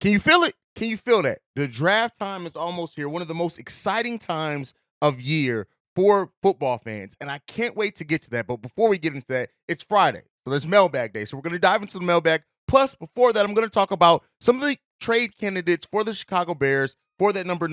Can you feel it? Can you feel that? The draft time is almost here. One of the most exciting times of year for football fans. And I can't wait to get to that. But before we get into that, it's Friday. So there's Mailbag Day. So we're going to dive into the mailbag. Plus, before that, I'm going to talk about some of the trade candidates for the Chicago Bears for that number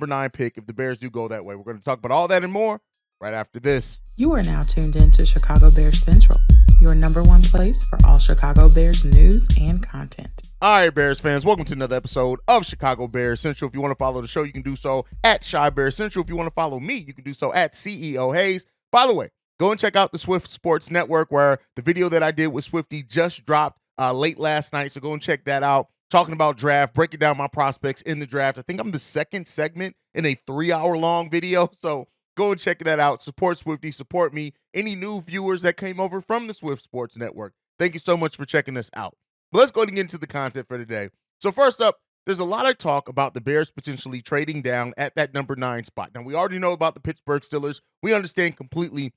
9 pick if the Bears do go that way. We're going to talk about all that and more right after this. You are now tuned in to Chicago Bears Central, your number one place for all Chicago Bears news and content. All right, Bears fans, welcome to another episode of Chicago Bears Central. If you want to follow the show, you can do so at Shy Bears Central. If you want to follow me, you can do so at CEO Hayes. By the way, go and check out the Swift Sports Network, where the video that I did with Swifty just dropped late last night. So go and check that out. Talking about draft, breaking down my prospects in the draft. I think I'm the second segment in a 3-hour-long video. So go and check that out. Support Swifty, support me. Any new viewers that came over from the Swift Sports Network, thank you so much for checking us out. But let's go and get into the content for today. So first up, there's a lot of talk about the Bears potentially trading down at that number 9 spot. Now, we already know about the Pittsburgh Steelers. We understand completely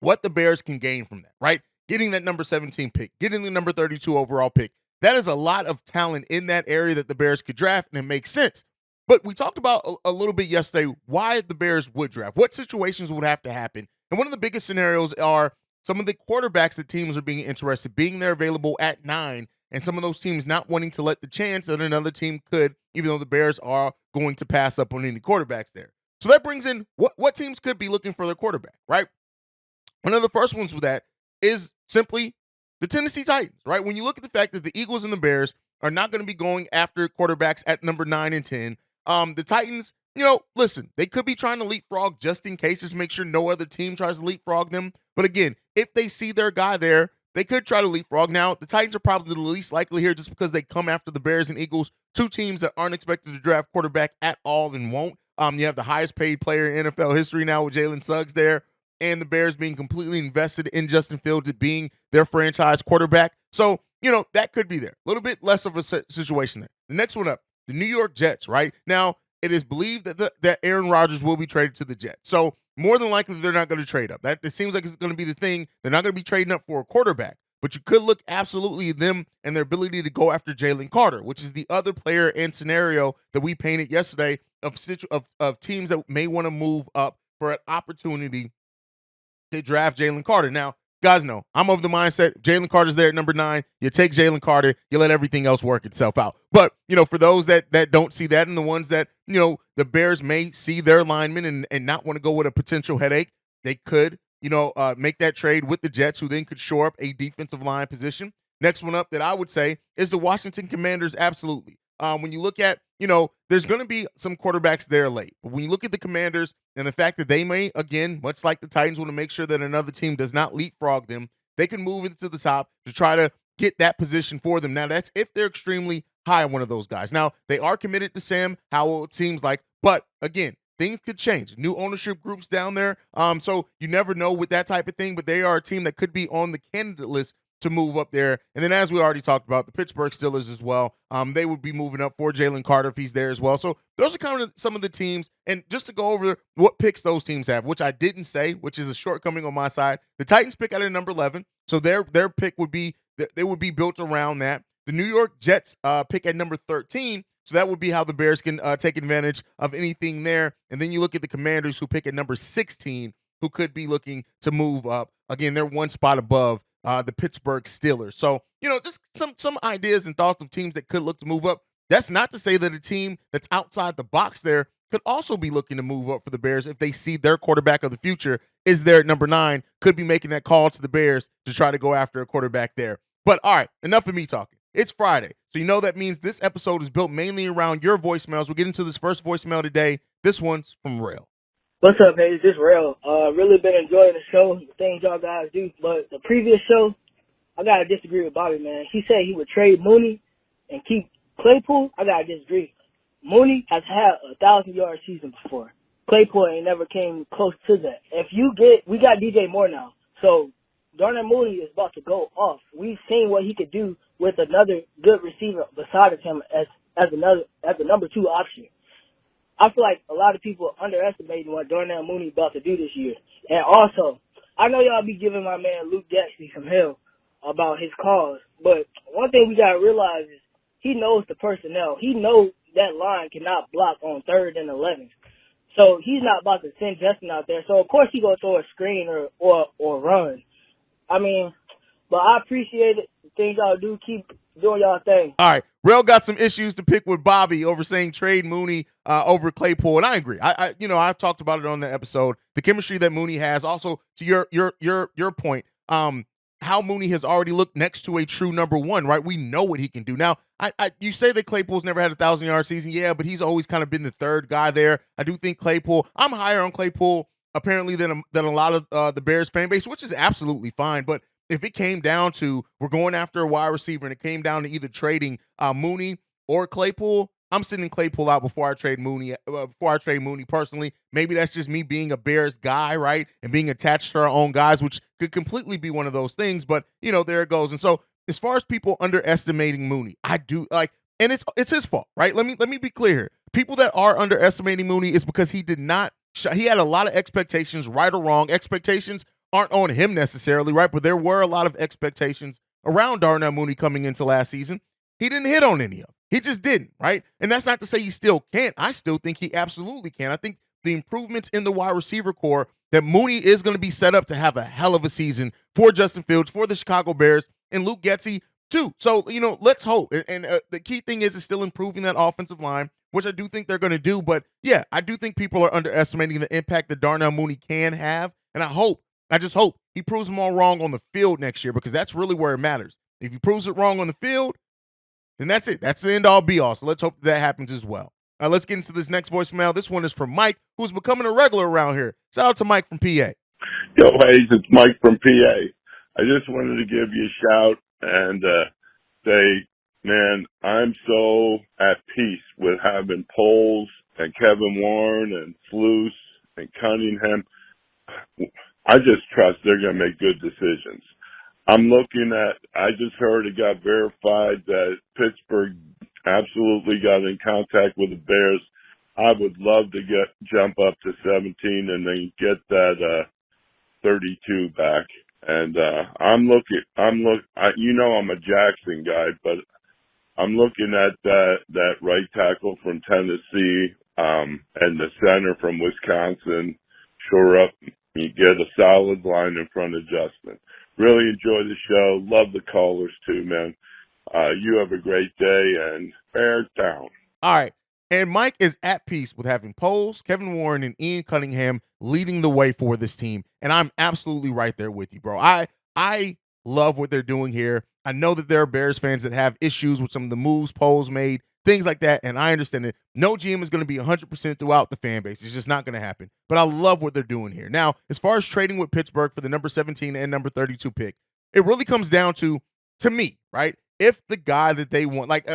what the Bears can gain from that, right? Getting that number 17 pick, getting the number 32 overall pick. That is a lot of talent in that area that the Bears could draft, and it makes sense. But we talked about a little bit yesterday why the Bears would draft, what situations would have to happen. And one of the biggest scenarios are some of the quarterbacks that teams are being interested, being there available at 9, and some of those teams not wanting to let the chance that another team could, even though the Bears are going to pass up on any quarterbacks there. So that brings in what teams could be looking for their quarterback, right? One of the first ones with that is simply the Tennessee Titans, right? When you look at the fact that the Eagles and the Bears are not going to be going after quarterbacks at number 9 and 10, the Titans, listen, they could be trying to leapfrog just in case, just make sure no other team tries to leapfrog them. But again, if they see their guy there, they could try to leapfrog. Now, the Titans are probably the least likely here just because they come after the Bears and Eagles, two teams that aren't expected to draft quarterback at all and won't. You have the highest paid player in NFL history now with Jalen Suggs there, and the Bears being completely invested in Justin Fields being their franchise quarterback. So, that could be there. A little bit less of a situation there. The next one up, the New York Jets, right? Now, it is believed that Aaron Rodgers will be traded to the Jets. So more than likely, they're not going to trade up. That it seems like it's going to be the thing. They're not going to be trading up for a quarterback. But you could look absolutely at them and their ability to go after Jalen Carter, which is the other player and scenario that we painted yesterday of teams that may want to move up for an opportunity to draft Jalen Carter. Now, guys know, I'm of the mindset, Jalen Carter's there at number 9. You take Jalen Carter, you let everything else work itself out. But, for those that don't see that and the ones that, the Bears may see their linemen and not want to go with a potential headache, they could, make that trade with the Jets, who then could shore up a defensive line position. Next one up that I would say is the Washington Commanders, absolutely. When you look at, there's going to be some quarterbacks there late. But when you look at the Commanders and the fact that they may, again, much like the Titans, want to make sure that another team does not leapfrog them, they can move into the top to try to get that position for them. Now, that's if they're extremely high on one of those guys. Now, they are committed to Sam Howell, it seems like. But, again, things could change. New ownership groups down there. So you never know with that type of thing. But they are a team that could be on the candidate list to move up there. And then, as we already talked about, the Pittsburgh Steelers as well. They would be moving up for Jalen Carter if he's there as well. So those are kind of some of the teams. And just to go over what picks those teams have, which I didn't say, which is a shortcoming on my side. The Titans pick out at number 11. So their pick would be, they would be built around that. The New York Jets pick at number 13. So that would be how the Bears can take advantage of anything there. And then you look at the Commanders, who pick at number 16, who could be looking to move up. Again, they're one spot above the Pittsburgh Steelers. So, just some ideas and thoughts of teams that could look to move up. That's not to say that a team that's outside the box there could also be looking to move up for the Bears if they see their quarterback of the future is there at number 9, could be making that call to the Bears to try to go after a quarterback there. But, all right, enough of me talking. It's Friday, so that means this episode is built mainly around your voicemails. We'll get into this first voicemail today. This one's from Rail. What's up, Hayes? This is Rail. Really been enjoying the show, the things y'all guys do. But the previous show, I got to disagree with Bobby, man. He said he would trade Mooney and keep Claypool. I got to disagree. Mooney has had a 1,000-yard season before. Claypool ain't never came close to that. We got DJ Moore now. So Darnell Mooney is about to go off. We've seen what he could do with another good receiver beside him as the number 2 option. I feel like a lot of people underestimating what Darnell Mooney about to do this year. And also, I know y'all be giving my man Luke Jackson some hell about his calls, but one thing we got to realize is he knows the personnel. He knows that line cannot block on 3rd and 11th. So he's not about to send Justin out there. So of course he gonna throw a screen or run. I mean, but I appreciate it. The things y'all do, keep doing y'all thing. All right, Rel got some issues to pick with Bobby over saying trade Mooney over Claypool, and I agree. I've talked about it on the episode. The chemistry that Mooney has, also to your point, how Mooney has already looked next to a true number one, right? We know what he can do. Now, you say that Claypool's never had a 1,000-yard season, yeah, but he's always kind of been the third guy there. I do think Claypool. I'm higher on Claypool apparently than a lot of the Bears fan base, which is absolutely fine, but if it came down to we're going after a wide receiver and it came down to either trading Mooney or Claypool, I'm sending Claypool out before I trade Mooney. Personally, maybe that's just me being a Bears guy, right, and being attached to our own guys, which could completely be one of those things. But there it goes. And so, as far as people underestimating Mooney, I do like, and it's his fault, right? Let me be clear here. People that are underestimating Mooney is because he did not. He had a lot of expectations, right or wrong. Expectations aren't on him necessarily, right? But there were a lot of expectations around Darnell Mooney coming into last season. He didn't hit on any of them. He just didn't, right? And that's not to say he still can't. I still think he absolutely can. I think the improvements in the wide receiver core, that Mooney is going to be set up to have a hell of a season for Justin Fields, for the Chicago Bears, and Luke Getsy too. So, let's hope. And the key thing is still improving that offensive line, which I do think they're going to do. But yeah, I do think people are underestimating the impact that Darnell Mooney can have. And I just hope he proves them all wrong on the field next year, because that's really where it matters. If he proves it wrong on the field, then that's it. That's the end-all, be-all. So let's hope that happens as well. Let's get into this next voicemail. This one is from Mike, who's becoming a regular around here. Shout out to Mike from PA. Yo, Hayes, it's Mike from PA. I just wanted to give you a shout and say, man, I'm so at peace with having Poles and Kevin Warren and Sluice and Cunningham. I just trust they're going to make good decisions. I just heard it got verified that Pittsburgh absolutely got in contact with the Bears. I would love to jump up to 17 and then get that 32 back. And I'm a Jackson guy, but I'm looking at that right tackle from Tennessee and the center from Wisconsin. Shore up. You get a solid line in front of Justin. Really enjoy the show. Love the callers too, man. You have a great day, and bear down. All right. And Mike is at peace with having Poles, Kevin Warren, and Ian Cunningham leading the way for this team. And I'm absolutely right there with you, bro. I love what they're doing here. I know that there are Bears fans that have issues with some of the moves Poles made, things like that, and I understand it. No GM is going to be 100% throughout the fan base. It's just not going to happen. But I love what they're doing here. Now, as far as trading with Pittsburgh for the number 17 and number 32 pick, it really comes down to me, right? If the guy that they want, like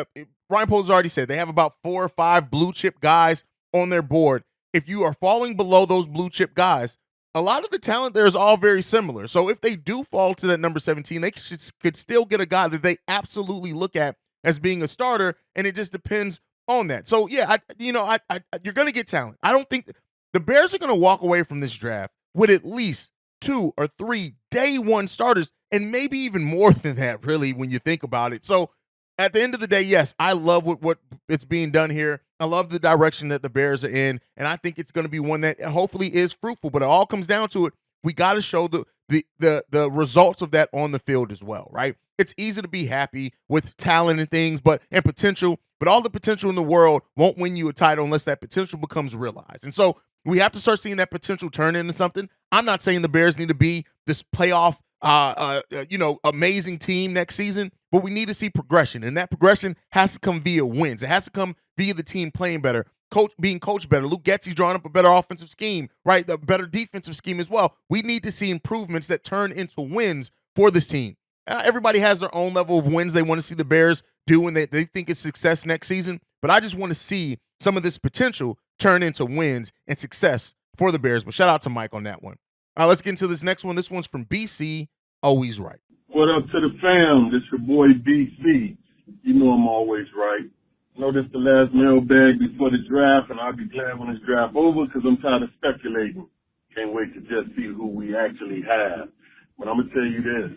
Ryan Poles already said, they have about 4 or 5 blue chip guys on their board. If you are falling below those blue chip guys, a lot of the talent there is all very similar. So if they do fall to that number 17, they could still get a guy that they absolutely look at as being a starter, and it just depends on that. So yeah, you're going to get talent. I don't think the Bears are going to walk away from this draft with at least 2 or 3 day one starters, and maybe even more than that, really, when you think about it. So at the end of the day, yes, I love what it's being done here. I love the direction that the Bears are in, and I think it's going to be one that hopefully is fruitful. But it all comes down to it. We got to show the results of that on the field as well, right? It's easy to be happy with talent and things, and potential, but all the potential in the world won't win you a title unless that potential becomes realized. And so we have to start seeing that potential turn into something. I'm not saying the Bears need to be this playoff, amazing team next season, but we need to see progression, and that progression has to come via wins. It has to come via the team playing better, being coached better. Luke Getsy drawing up a better offensive scheme, right? The better defensive scheme as well. We need to see improvements that turn into wins for this team. Everybody has their own level of wins they want to see the Bears do, and they think it's success next season. But I just want to see some of this potential turn into wins and success for the Bears. But shout out to Mike on that one. All right, let's get into this next one. This one's from BC, always right. What up to the fam? This your boy BC. You know I'm always right. I know this the last mailbag before the draft, and I'll be glad when this draft over because I'm tired of speculating. Can't wait to just see who we actually have. But I'm going to tell you this.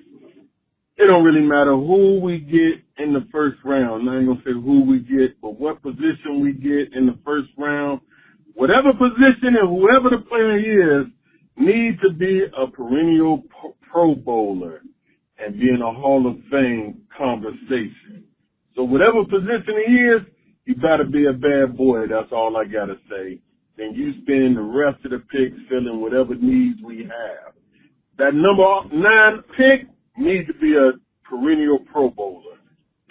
It don't really matter who we get in the first round. I ain't going to say who we get, but what position we get in the first round. Whatever position and whoever the player is, need to be a perennial Pro Bowler and be in a Hall of Fame conversation. So whatever position he is, you better be a bad boy. That's all I got to say. Then you spend the rest of the picks filling whatever needs we have. That number 9 pick needs to be a perennial Pro Bowler,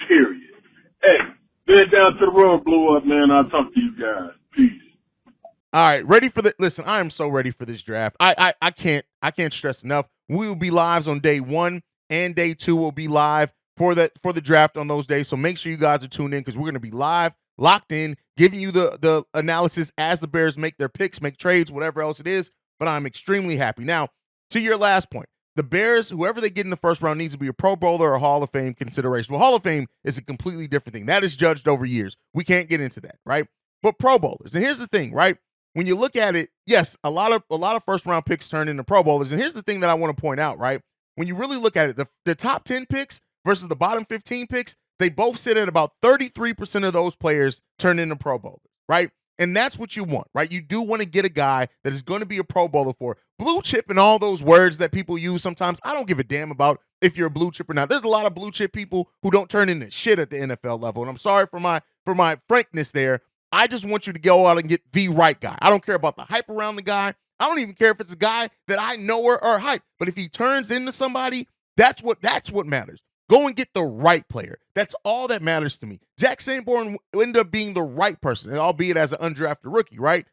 period. Hey, been down to the road, blew up, man. I'll talk to you guys. Peace. All right, ready for the listen. I am so ready for this draft. I can't stress enough. We will be live on day 1 and day 2. Will be live for the draft on those days. So make sure you guys are tuned in because we're gonna be live, locked in, giving you the analysis as the Bears make their picks, make trades, whatever else it is. But I'm extremely happy. Now, to your last point, the Bears, whoever they get in the first round, needs to be a Pro Bowler or Hall of Fame consideration. Well, Hall of Fame is a completely different thing. That is judged over years. We can't get into that, right? But Pro Bowlers, and here's the thing, right? When you look at it, yes, a lot of first round picks turn into Pro Bowlers. And here's the thing that I want to point out, right? When you really look at it, the top 10 picks versus the bottom 15 picks, they both sit at about 33% of those players turn into Pro Bowlers, right? And that's what you want, right? You do want to get a guy that is going to be a Pro Bowler for blue chip and all those words that people use sometimes. I don't give a damn about if you're a blue chip or not. There's a lot of blue chip people who don't turn into shit at the NFL level. And I'm sorry for my frankness there. I just want you to go out and get the right guy. I don't care about the hype around the guy. I don't even care if it's a guy that I know or hype. But if he turns into somebody, that's what matters. Go and get the right player. That's all that matters to me. Jack Sanborn ended up being the right person, albeit as an undrafted rookie, right?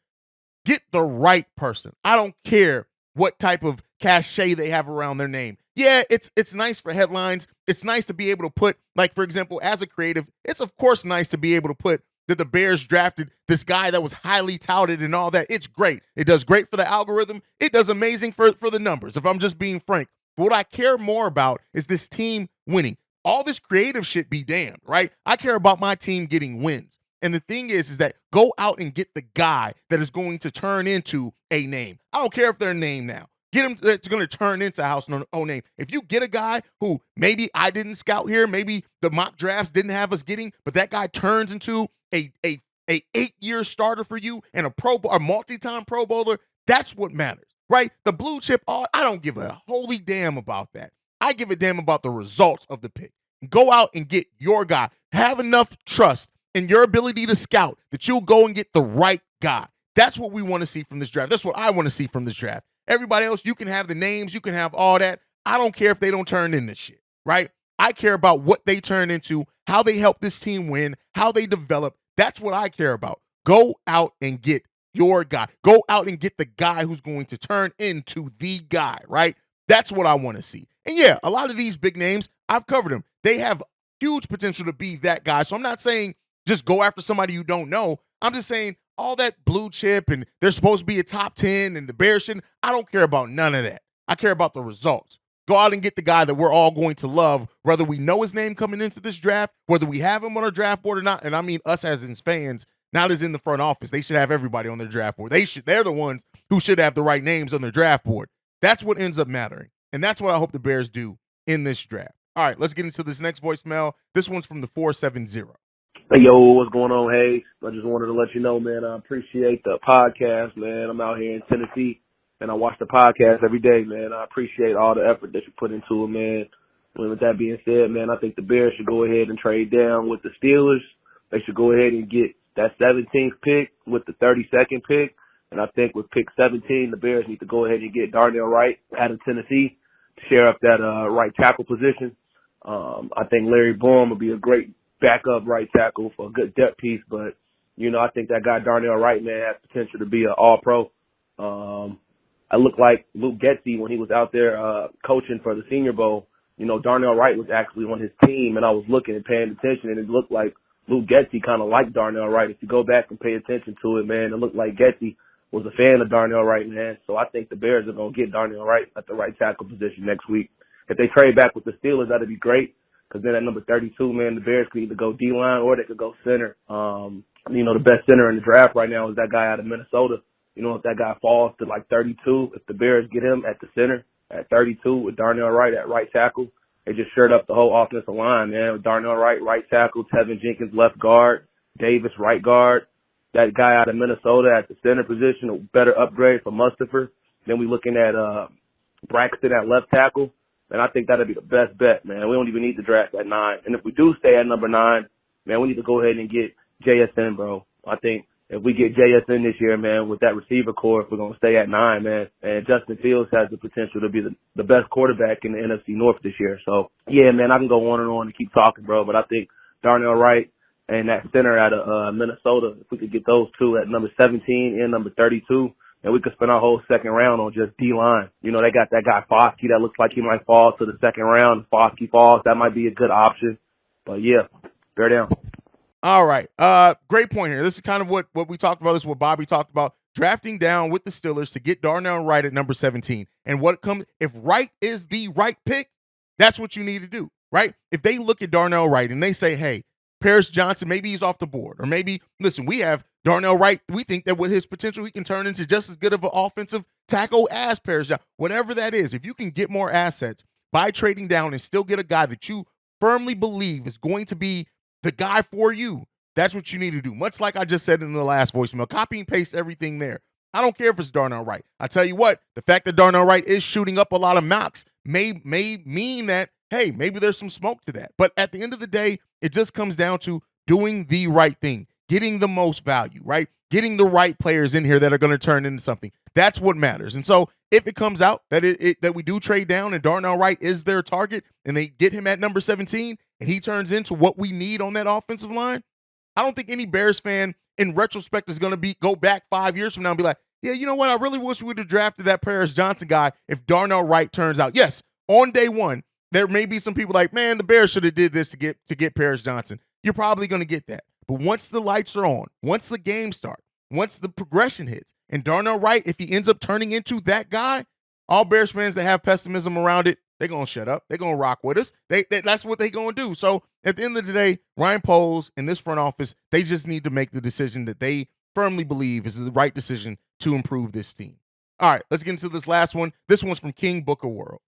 Get the right person. I don't care what type of cachet they have around their name. Yeah, it's nice for headlines. It's nice to be able to put, like, for example, as a creative, it's of course nice to be able to put that the Bears drafted this guy that was highly touted and all that. It's great. It does great for the algorithm. It does amazing for the numbers, if I'm just being frank. But what I care more about is this team winning. All this creative shit be damned, right? I care about my team getting wins. And the thing is that go out and get the guy that is going to turn into a name. I don't care if they're a name now. Get him that's going to turn into a household name. If you get a guy who maybe I didn't scout here, maybe the mock drafts didn't have us getting, but that guy turns into a 8-year starter for you and a multi-time Pro Bowler, that's what matters, right? The blue chip, I don't give a holy damn about that. I give a damn about the results of the pick. Go out and get your guy. Have enough trust in your ability to scout that you'll go and get the right guy. That's what we want to see from this draft. That's what I want to see from this draft. Everybody else, you can have the names, you can have all that. I don't care if they don't turn into shit, right? I care about what they turn into, how they help this team win, how they develop. That's what I care about. Go out and get your guy. Go out and get the guy who's going to turn into the guy, right? That's what I want to see. And yeah, a lot of these big names, I've covered them. They have huge potential to be that guy. So I'm not saying just go after somebody you don't know. I'm just saying all that blue chip and they're supposed to be a top 10 and the Bears shouldn't. I don't care about none of that. I care about the results. Go out and get the guy that we're all going to love, whether we know his name coming into this draft, whether we have him on our draft board or not. And I mean us as his fans, not as in the front office. They should have everybody on their draft board. They're the ones who should have the right names on their draft board. That's what ends up mattering. And that's what I hope the Bears do in this draft. All right, let's get into this next voicemail. This one's from the 470. Hey, yo, what's going on, Hayes? I just wanted to let you know, man, I appreciate the podcast, man. I'm out here in Tennessee, and I watch the podcast every day, man. I appreciate all the effort that you put into it, man. And with that being said, man, I think the Bears should go ahead and trade down with the Steelers. They should go ahead and get that 17th pick with the 32nd pick. And I think with pick 17, the Bears need to go ahead and get Darnell Wright out of Tennessee to share up that right tackle position. I think Larry Bourne would be a great backup right tackle for a good depth piece. But, you know, I think that guy Darnell Wright, man, has potential to be an all-pro. I look like Luke Getsy when he was out there coaching for the Senior Bowl. You know, Darnell Wright was actually on his team, and I was looking and paying attention, and it looked like Luke Getsy kind of liked Darnell Wright. If you go back and pay attention to it, man, it looked like Getsy was a fan of Darnell Wright, man. So I think the Bears are going to get Darnell Wright at the right tackle position next week. If they trade back with the Steelers, that'd be great, because then at number 32, man, the Bears could either go D-line or they could go center. You know, the best center in the draft right now is that guy out of Minnesota. You know, if that guy falls to like 32, if the Bears get him at the center at 32 with Darnell Wright at right tackle, They just shored up the whole offensive line, man. Darnell Wright, right tackle, Tevin Jenkins, left guard, Davis, right guard. That guy out of Minnesota at the center position, a better upgrade for Mustafa. Then we looking at Braxton at left tackle. And I think that'd be the best bet, man. We don't even need to draft at 9. And if we do stay at number 9, man, we need to go ahead and get JSN, bro. I think if we get JSN this year, man, with that receiver core, if we're going to stay at 9, man, and Justin Fields has the potential to be the best quarterback in the NFC North this year. So, yeah, man, I can go on and on and keep talking, bro. But I think Darnell Wright and that center out of Minnesota, if we could get those two at number 17 and number 32, and we could spend our whole second round on just D-line. You know, they got that guy Foskey that looks like he might fall to the second round. If Foskey falls, that might be a good option. But, yeah, bear down. All right. Great point here. This is kind of what we talked about. This is what Bobby talked about. Drafting down with the Steelers to get Darnell Wright at number 17. And if Wright is the right pick, that's what you need to do, right? If they look at Darnell Wright and they say, hey, Paris Johnson, maybe he's off the board. Or maybe, listen, we have Darnell Wright. We think that with his potential, he can turn into just as good of an offensive tackle as Paris Johnson. Whatever that is, if you can get more assets by trading down and still get a guy that you firmly believe is going to be the guy for you, that's what you need to do. Much like I just said in the last voicemail, copy and paste everything there. I don't care if it's Darnell Wright. I tell you what, the fact that Darnell Wright is shooting up a lot of mocks may mean that, hey, maybe there's some smoke to that. But at the end of the day, it just comes down to doing the right thing, getting the most value, right? Getting the right players in here that are going to turn into something. That's what matters. And so if it comes out that that we do trade down and Darnell Wright is their target and they get him at number 17 and he turns into what we need on that offensive line, I don't think any Bears fan in retrospect is going to go back 5 years from now and be like, yeah, you know what? I really wish we would have drafted that Paris Johnson guy if Darnell Wright turns out. Yes, on day one, there may be some people like, man, the Bears should have did this to get Paris Johnson. You're probably going to get that. But once the lights are on, once the game starts, once the progression hits, and Darnell Wright, if he ends up turning into that guy, all Bears fans that have pessimism around it, they're going to shut up. They're going to rock with us. That's what they're going to do. So at the end of the day, Ryan Poles and this front office, they just need to make the decision that they firmly believe is the right decision to improve this team. All right, let's get into this last one. This one's from King Booker World.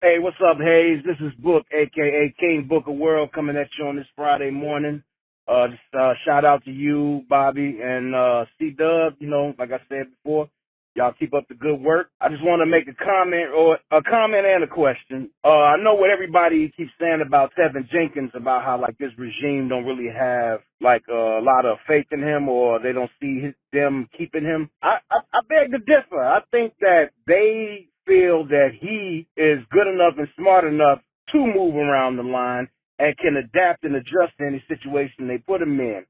Hey, what's up, Hayes? This is Book, a.k.a. King Booker World, coming at you on this Friday morning. Shout out to you, Bobby, and C-Dub. You know, like I said before, y'all keep up the good work. I just want to make a comment and a question. I know what everybody keeps saying about Tevin Jenkins, about how, like, this regime don't really have, like, a lot of faith in him, or they don't see them keeping him. I beg to differ. I think that they feel that he is good enough and smart enough to move around the line and can adapt and adjust to any situation they put him in.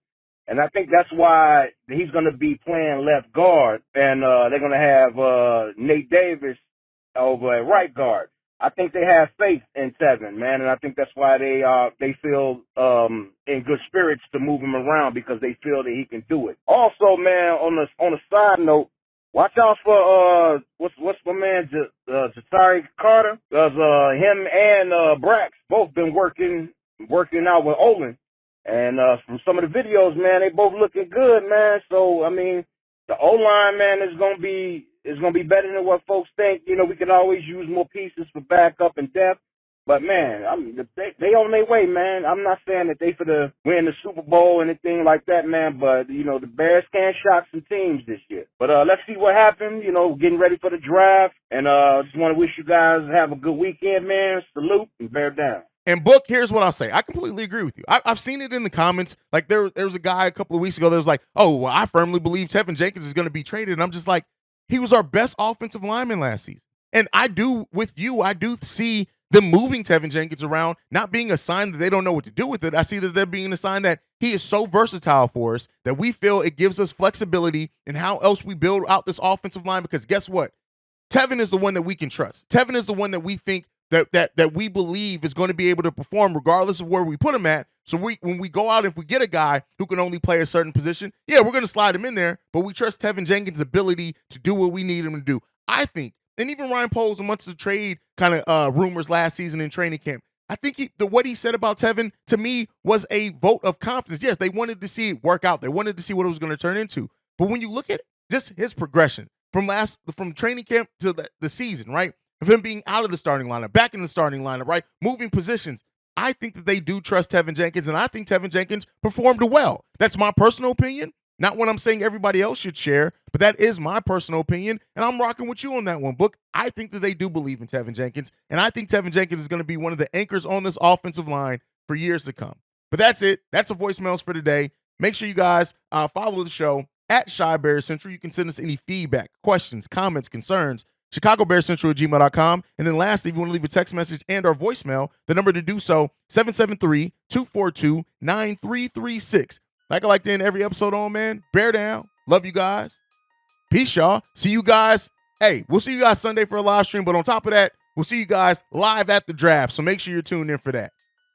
And I think that's why he's going to be playing left guard, and they're going to have Nate Davis over at right guard. I think they have faith in Tevin, man, and I think that's why they feel in good spirits to move him around, because they feel that he can do it. Also, man, on a side note, watch out for what's my man Jatari Carter, because him and Brax both been working out with Olin, and from some of the videos, man, they both looking good, man. So I mean, the O-line, man, is gonna be better than what folks think. You know, we can always use more pieces for backup and depth. But, man, they on their way, man. I'm not saying that they for the win the Super Bowl or anything like that, man. But, you know, the Bears can shock some teams this year. But let's see what happens. You know, getting ready for the draft. And just want to wish you guys have a good weekend, man. Salute and bear down. And Book, here's what I'll say. I completely agree with you. I've seen it in the comments. Like, there was a guy a couple of weeks ago that was like, oh, well, I firmly believe Tevin Jenkins is going to be traded. And I'm just like, he was our best offensive lineman last season. And I do see them moving Tevin Jenkins around, not being a sign that they don't know what to do with it. I see that they're being a sign that he is so versatile for us that we feel it gives us flexibility in how else we build out this offensive line, because guess what? Tevin is the one that we can trust. Tevin is the one that we think that we believe is going to be able to perform regardless of where we put him at. So when we go out, if we get a guy who can only play a certain position, yeah, we're going to slide him in there, but we trust Tevin Jenkins' ability to do what we need him to do. I think, and even Ryan Poles, amongst the trade kind of rumors last season in training camp, I think what he said about Tevin, to me, was a vote of confidence. Yes, they wanted to see it work out. They wanted to see what it was going to turn into. But when you look at just his progression from training camp to the season, right? of him being out of the starting lineup, back in the starting lineup, right? Moving positions. I think that they do trust Tevin Jenkins, and I think Tevin Jenkins performed well. That's my personal opinion. Not what I'm saying everybody else should share, but that is my personal opinion, and I'm rocking with you on that one, Book. I think that they do believe in Tevin Jenkins, and I think Tevin Jenkins is going to be one of the anchors on this offensive line for years to come. But that's it. That's the voicemails for today. Make sure you guys follow the show at Shy Bear Central. You can send us any feedback, questions, comments, concerns, ChicagoBearCentral@gmail.com. And then lastly, if you want to leave a text message and or voicemail, the number to do so, 773-242-9336. Like I like to end every episode on, man, bear down. Love you guys. Peace, y'all. See you guys. Hey, we'll see you guys Sunday for a live stream. But on top of that, we'll see you guys live at the draft. So make sure you're tuned in for that.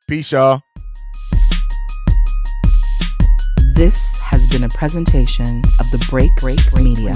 Peace, y'all. This has been a presentation of the Break Media.